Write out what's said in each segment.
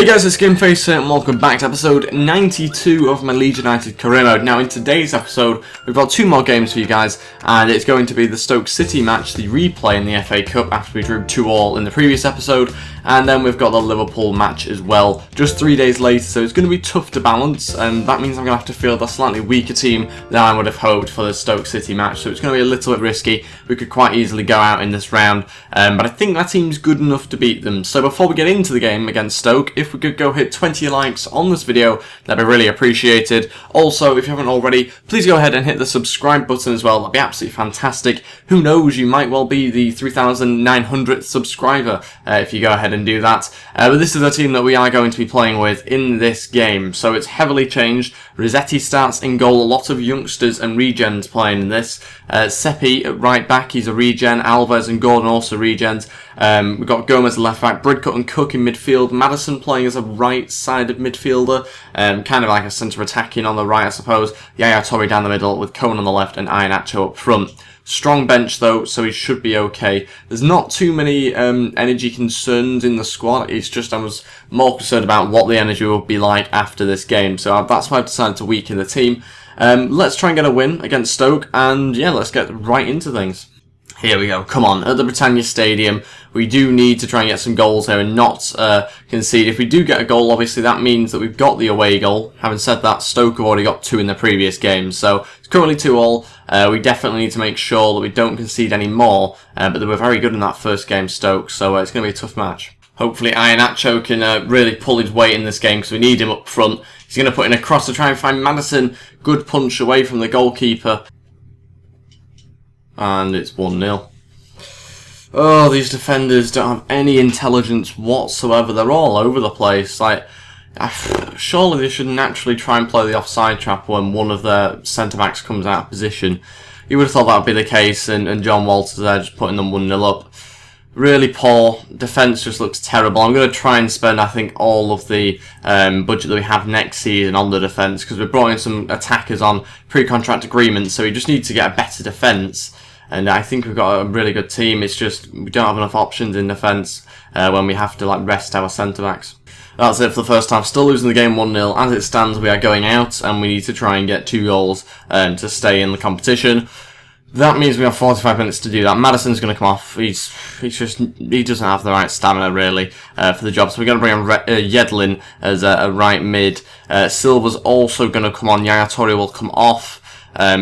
guys, it's Gameface here and welcome back to episode 92 of my Leeds United Career Mode. Now in today's episode, we've got two more games for you guys, and it's going to be the Stoke City match, the replay in the FA Cup after we drew 2-2 in the previous episode, and then we've got the Liverpool match as well, just 3 days later, so it's going to be tough to balance, and that means I'm going to have to field a slightly weaker team than I would have hoped for the Stoke City match, so it's going to be a little bit risky. We could quite easily go out in this round, but I think that team's good enough to beat them. So before we get into the game against Stoke, if we could go hit 20 likes on this video, that'd be really appreciated. Also, if you haven't already, please go ahead and hit the subscribe button as well. That'd be absolutely fantastic. Who knows, you might well be the 3,900th subscriber if you go ahead and do that. But this is a team that we are going to be playing with in this game, so it's heavily changed. Rossetti starts in goal, a lot of youngsters and regens playing in this. Seppi at right back, he's a regen. Alves and Gordon also regens. We've got Gomez left back, Bridcut and Cook in midfield. Madison playing as a right-sided midfielder, kind of like a centre attacking on the right, I suppose. Yaya Torre down the middle with Cohen on the left and Iheanacho up front. Strong bench though, so he should be okay. There's not too many energy concerns in the squad. It's just I was more concerned about what the energy will be like after this game. So that's why I've decided to weaken the team. Let's try and get a win against Stoke, and yeah, let's get right into things. Here we go, come on, at the Britannia Stadium, we do need to try and get some goals here and not concede. If we do get a goal, obviously that means that we've got the away goal. Having said that, Stoke have already got 2 in the previous game, so it's currently 2-2. We definitely need to make sure that we don't concede any more, but they were very good in that first game, Stoke, so it's going to be a tough match. Hopefully Iheanacho can really pull his weight in this game because we need him up front. He's going to put in a cross to try and find Madison. Good punch away from the goalkeeper. And it's 1-0. Oh, these defenders don't have any intelligence whatsoever. They're all over the place. Like, surely they should naturally try and play the offside trap when one of their centre-backs comes out of position. You would have thought that would be the case, and John Walters there just putting them 1-0 up. Really poor. Defence just looks terrible. I'm going to try and spend, I think, all of the budget that we have next season on the defence, because we've brought in some attackers on pre-contract agreements, so we just need to get a better defence. And I think we've got a really good team. It's just we don't have enough options in defence when we have to rest our centre-backs. That's it for the first half. Still losing the game 1-0. As it stands, we are going out, and we need to try and get 2 goals to stay in the competition. That means we have 45 minutes to do that. Madison's going to come off. He doesn't have the right stamina really for the job. So we're going to bring in Yedlin as a right mid. Silva's also going to come on. Yaya Torre will come off.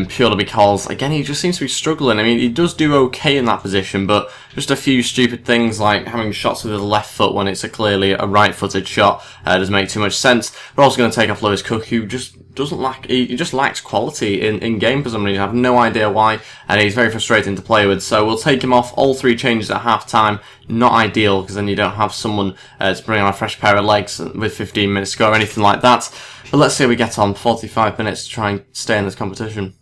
Purely because, again, he just seems to be struggling. I mean, he does do okay in that position, but just a few stupid things like having shots with his left foot when it's clearly a right-footed shot doesn't make too much sense. We're also going to take off Lewis Cook, who just doesn't lack, he just lacks quality in game for some reason. I have no idea why, and he's very frustrating to play with. So we'll take him off. All 3 changes at half-time. Not ideal, because then you don't have someone to bring on a fresh pair of legs with 15 minutes to go or anything like that. But let's see how we get on. 45 minutes to try and stay in this competition.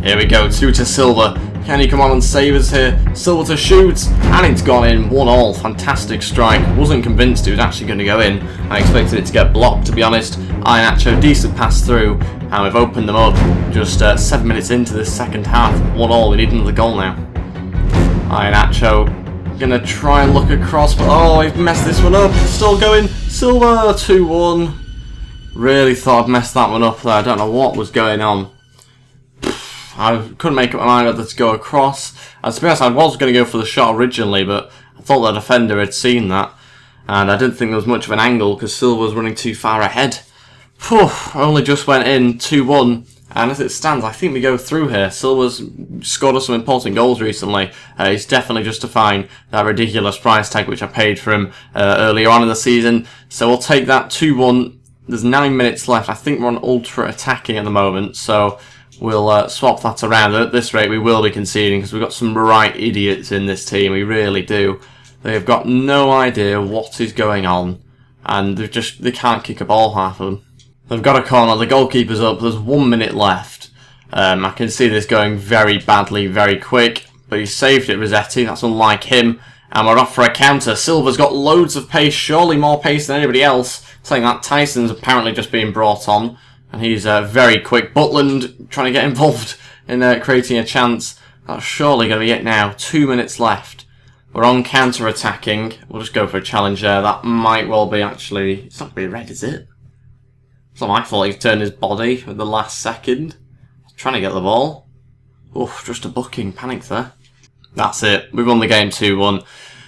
Here we go, 2 to Silva. Can he come on and save us here? Silva to shoot, and it's gone in. 1-1. Fantastic strike. Wasn't convinced it was actually going to go in. I expected it to get blocked, to be honest. Iheanacho, decent pass through, and we've opened them up just 7 minutes into this second half. 1-1. We need another goal now. Iheanacho gonna try and look across, but oh, he's messed this one up. Still going. Silva 2-1. Really thought I'd messed that one up there. I don't know what was going on. I couldn't make up my mind whether to go across. And to be honest, I was going to go for the shot originally, but I thought the defender had seen that. And I didn't think there was much of an angle because Silva was running too far ahead. Phew, only just went in 2-1. And as it stands, I think we go through here. Silva's scored us some important goals recently. He's definitely justifying that ridiculous price tag which I paid for him earlier on in the season. So we'll take that 2-1. There's 9 minutes left. I think we're on ultra attacking at the moment, so we'll swap that around. At this rate, we will be conceding because we've got some right idiots in this team. We really do. They've got no idea what is going on, and they can't kick a ball, half of them. They've got a corner. The goalkeeper's up. There's 1 minute left. I can see this going very badly, very quick, but he saved it, Rossetti. That's unlike him. And we're off for a counter. Silva's got loads of pace, surely more pace than anybody else. Saying that Tyson's apparently just being brought on, and he's very quick. Butland trying to get involved in creating a chance. That's surely going to be it now. 2 minutes left. We're on counter-attacking. We'll just go for a challenge there. That might well be actually... It's not going to be red, is it? It's not my fault he turned his body at the last second. Trying to get the ball. Oof, just a booking. Panic there. That's it. We won the game 2-1.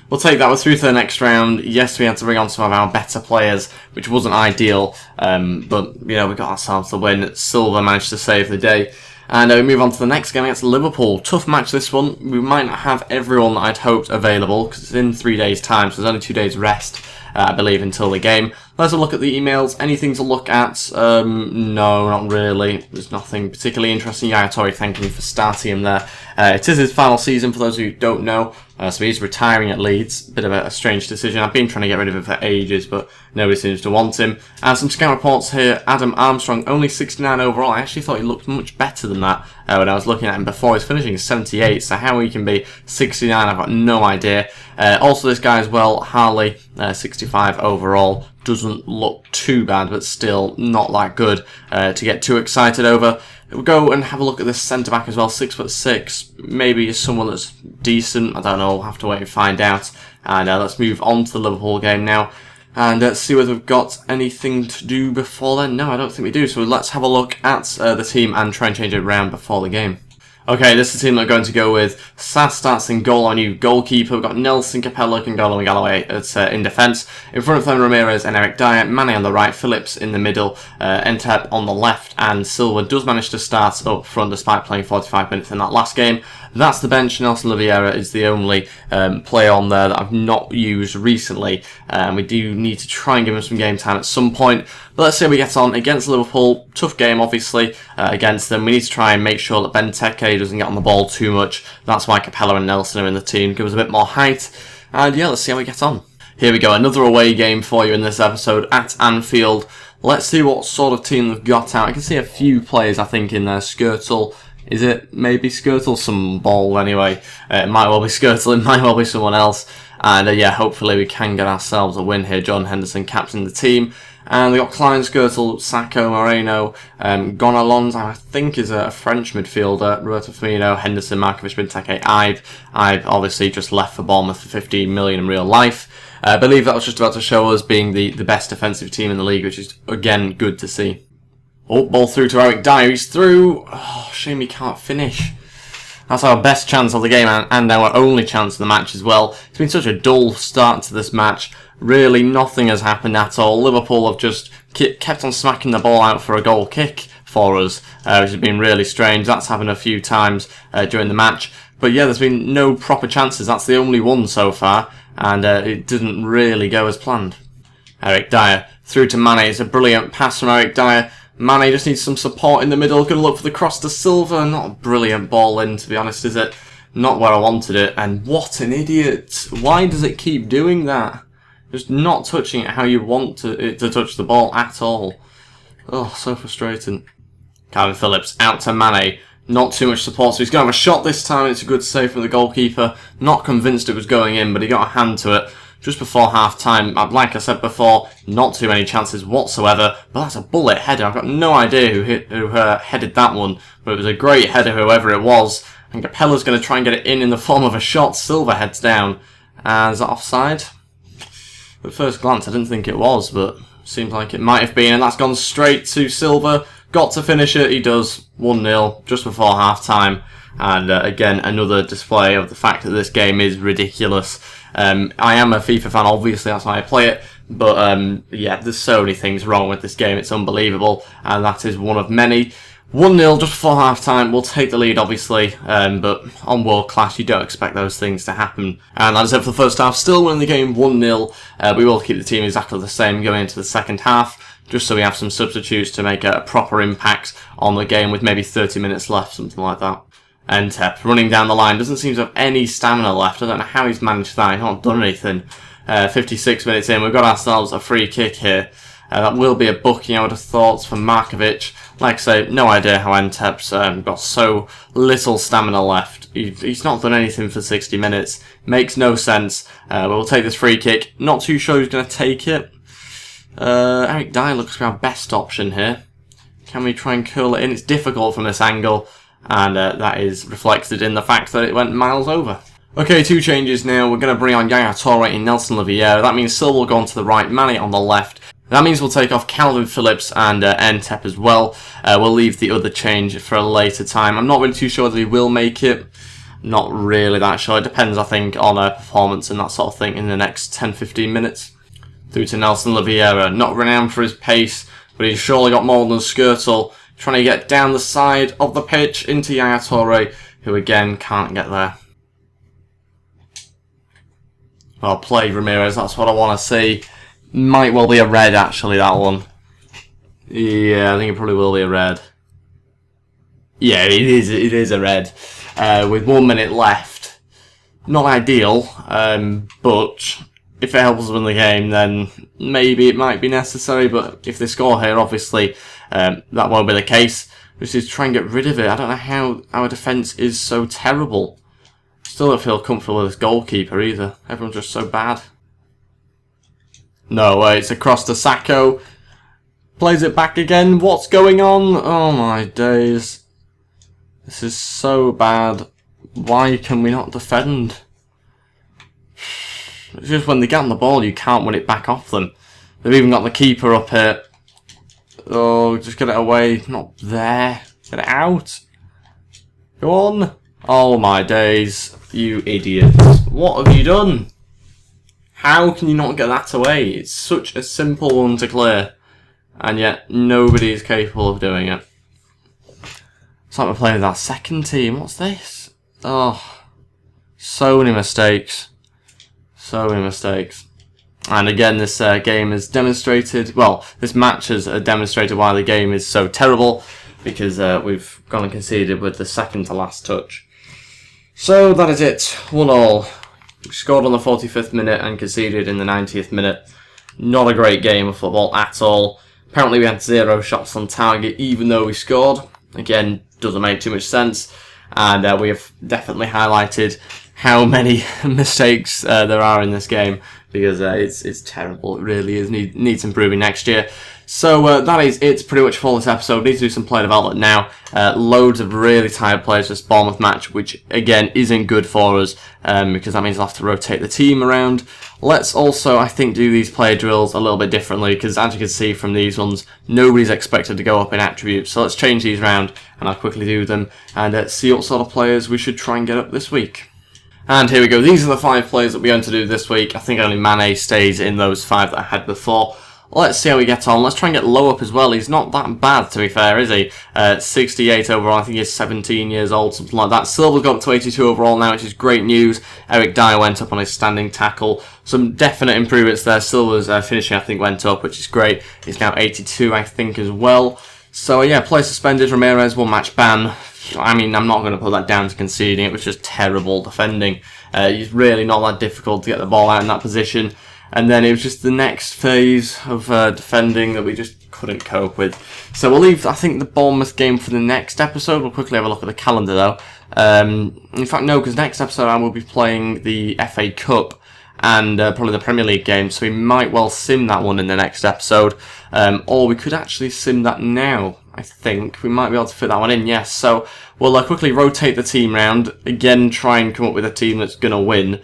We'll take that. We're through to the next round. Yes, we had to bring on some of our better players, which wasn't ideal. But, you know, we got ourselves the win. SILVA managed to save the day. And we move on to the next game against Liverpool. Tough match, this one. We might not have everyone that I'd hoped available, because it's in 3 days' time, so there's only 2 days rest, I believe, until the game. Let's have a look at the emails. Anything to look at? No, not really. There's nothing particularly interesting. Yaya Toure thanking me for starting him there. It is his final season, for those who don't know. So he's retiring at Leeds. Bit of a strange decision. I've been trying to get rid of him for ages, but nobody seems to want him. And some scout reports here. Adam Armstrong, only 69 overall. I actually thought he looked much better than that when I was looking at him before. He's finishing 78, so how he can be 69, I've got no idea. Also, this guy as well, Harley, 65 overall. Doesn't look too bad, but still not that good to get too excited over. We'll go and have a look at this centre-back as well, 6'6", maybe someone that's decent, I don't know, we'll have to wait and find out. And let's move on to the Liverpool game now, and let's see whether we've got anything to do before then. No, I don't think we do, so let's have a look at the team and try and change it around before the game. Okay, this is the team that we're going to go with. Sass starts in goal, our new goalkeeper. We've got Nelson, Capello, Kangolo and Galloway in defence. In front of them, Ramirez and Eric Dyer. Mane on the right, Phillips in the middle, Entep on the left, and SILVA does manage to start up front despite playing 45 minutes in that last game. That's the bench. Nelson Oliveira is the only player on there that I've not used recently. We do need to try and give him some game time at some point. But let's see how we get on against Liverpool. Tough game, obviously, against them. We need to try and make sure that Benteke doesn't get on the ball too much. That's why Capello and Nelson are in the team. Give us a bit more height. And yeah, let's see how we get on. Here we go. Another away game for you in this episode at Anfield. Let's see what sort of team they've got out. I can see a few players, I think, in there. Skirtle. Is it maybe Skirtle? Some ball anyway. It might well be Skirtle, it might well be someone else. And yeah, hopefully we can get ourselves a win here. John Henderson captaining the team. And we got Klein, Skirtle, Sacco, Moreno, Gonalons, I think is a French midfielder, Roberto Firmino, Henderson, Markovic, Benteke, Ibe obviously just left for Bournemouth for 15 million in real life. I believe that was just about to show us being the best defensive team in the league, which is, again, good to see. Oh, ball through to Eric Dyer. He's through. Oh, shame he can't finish. That's our best chance of the game and our only chance of the match as well. It's been such a dull start to this match. Really, nothing has happened at all. Liverpool have just kept on smacking the ball out for a goal kick for us, which has been really strange. That's happened a few times during the match. But yeah, there's been no proper chances. That's the only one so far, and it didn't really go as planned. Eric Dyer through to Mane. It's a brilliant pass from Eric Dyer. Mane just needs some support in the middle. Going to look for the cross to SILVA. Not a brilliant ball in, to be honest, is it? Not where I wanted it. And what an idiot. Why does it keep doing that? Just not touching it how you want it to touch the ball at all. Oh, so frustrating. Calvin Phillips out to Mane. Not too much support, so he's going to have a shot this time. It's a good save from the goalkeeper. Not convinced it was going in, but he got a hand to it just before half-time. Like I said before, not too many chances whatsoever, but that's a bullet header. I've got no idea who headed that one, but it was a great header, whoever it was. And Capella's going to try and get it in the form of a shot. SILVA heads down. And is that offside? At first glance, I didn't think it was, but seems like it might have been, and that's gone straight to SILVA. Got to finish it, he does. 1-0, just before half-time. And again, another display of the fact that this game is ridiculous. I am a FIFA fan, obviously, that's why I play it. But yeah, there's so many things wrong with this game, it's unbelievable. And that is one of many. 1-0 just before half-time. We'll take the lead, obviously, but on World Class, you don't expect those things to happen. And that is it for the first half. Still winning the game 1-0. We will keep the team exactly the same going into the second half, just so we have some substitutes to make a proper impact on the game with maybe 30 minutes left, something like that. Entep running down the line. Doesn't seem to have any stamina left. I don't know how he's managed that. He's not done anything. 56 minutes in. We've got ourselves a free kick here. That will be a booking, I would have thought, for Markovic. Like I say, no idea how Entep's got so little stamina left. He's not done anything for 60 minutes. Makes no sense. We'll take this free kick. Not too sure who's going to take it. Eric Dyer looks to be our best option here. Can we try and curl it in? It's difficult from this angle. And that is reflected in the fact that it went miles over. Okay, 2 changes now. We're going to bring on Yaya Toure and Nelson Oliveira. That means Silva will go on to the right, Mane on the left. That means we'll take off Calvin Phillips and Ntep as well. We'll leave the other change for a later time. I'm not really too sure that he will make it. Not really that sure. It depends, I think, on performance and that sort of thing in the next 10-15 minutes. Through to Nelson Oliveira. Not renowned for his pace, but he's surely got more than Skirtle. Trying to get down the side of the pitch into Yaya Toure, who again can't get there. Well played, Ramirez. That's what I want to see. Might well be a red, actually, that one. Yeah, I think it probably will be a red. Yeah, it is a red. With 1 minute left. Not ideal, but if it helps us win the game, then maybe it might be necessary. But if they score here, obviously, that won't be the case. Just is try and get rid of it. I don't know how our defence is so terrible. Still don't feel comfortable with this goalkeeper either. Everyone's just so bad. No way, it's across to Sacco. Plays it back again. What's going on? Oh my days. This is so bad. Why can we not defend? It's just when they get on the ball, you can't win it back off them. They've even got the keeper up here. Oh, just get it away. Not there. Get it out. Go on. Oh my days. You idiots. What have you done? How can you not get that away? It's such a simple one to clear, and yet nobody is capable of doing it. It's like we're playing with our second team. What's this? Oh, so many mistakes. So many mistakes. And again, this game has demonstrated, well, this match has demonstrated why the game is so terrible, because we've gone and conceded with the second to last touch. So that is it, 1-1. We scored on the 45th minute and conceded in the 90th minute. Not a great game of football at all. Apparently we had 0 shots on target even though we scored. Again, doesn't make too much sense. And we have definitely highlighted how many mistakes there are in this game, because it's terrible. It really is. Needs improving next year. So that is it pretty much for this episode. Need to do some player development now. Loads of really tired players for this Bournemouth match, which again isn't good for us, because that means I'll have to rotate the team around. Let's also, I think, do these player drills a little bit differently, because as you can see from these ones, nobody's expected to go up in attributes. So let's change these around, and I'll quickly do them, and see what sort of players we should try and get up this week. And here we go. These are the 5 players that we're going to do this week. I think only Mane stays in those 5 that I had before. Let's see how we get on. Let's try and get Low up as well. He's not that bad, to be fair, is he? 68 overall. I think he's 17 years old, something like that. Silva's got up to 82 overall now, which is great news. Eric Dyer went up on his standing tackle. Some definite improvements there. Silva's finishing, I think, went up, which is great. He's now 82, I think, as well. So, yeah, player suspended. Ramirez, 1 match ban. I mean, I'm not going to put that down to conceding. It was just terrible defending. It's really not that difficult to get the ball out in that position. And then it was just the next phase of defending that we just couldn't cope with. So we'll leave, I think, the Bournemouth game for the next episode. We'll quickly have a look at the calendar, though. In fact, no, because next episode I will be playing the FA Cup and probably the Premier League game. So we might well sim that one in the next episode. Or we could actually sim that now, I think. We might be able to fit that one in, yes. So we'll quickly rotate the team round. Again, try and come up with a team that's going to win.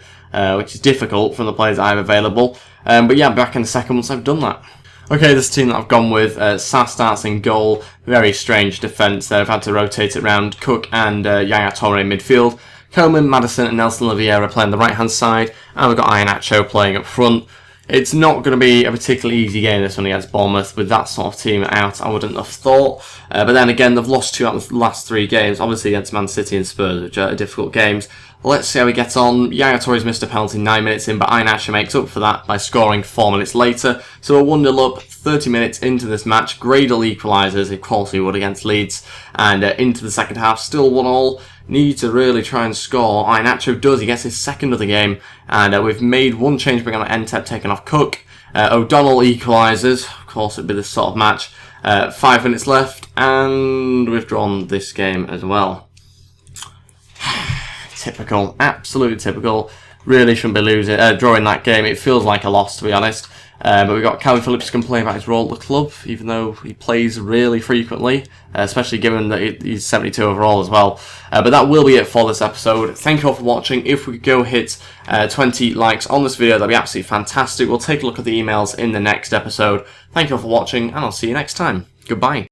Which is difficult from the players I have available. But yeah, back in the second once I've done that. Okay, this team that I've gone with, Sa starts in goal. Very strange defence there. I've had to rotate it around. Cook and Yaya Toure in midfield. Coleman, Maddison and Nelson Oliveira playing the right-hand side. And we've got Iheanacho playing up front. It's not going to be a particularly easy game, this one, against Bournemouth. With that sort of team out, I wouldn't have thought. But then again, they've lost 2 out of the last 3 games. Obviously against Man City and Spurs, which are difficult games. Let's see how we get on. Yaya Toure's missed a penalty 9 minutes in, but Iheanacho makes up for that by scoring 4 minutes later. So we're 1-0 up, 30 minutes into this match. Gradle equalises, of course he would against Leeds. And into the second half, still 1-1. Need to really try and score. Iheanacho does, he gets his second of the game. And we've made 1 change, bringing on Ntep, taking off Cook. O'Donnell equalises. Of course it'd be this sort of match. 5 minutes left, and we've drawn this game as well. Typical, absolutely typical. Really shouldn't be drawing that game. It feels like a loss, to be honest. But we've got Calvin Phillips complaining about his role at the club, even though he plays really frequently, especially given that he's 72 overall as well. But that will be it for this episode. Thank you all for watching. If we could go hit 20 likes on this video, that'd be absolutely fantastic. We'll take a look at the emails in the next episode. Thank you all for watching, and I'll see you next time. Goodbye.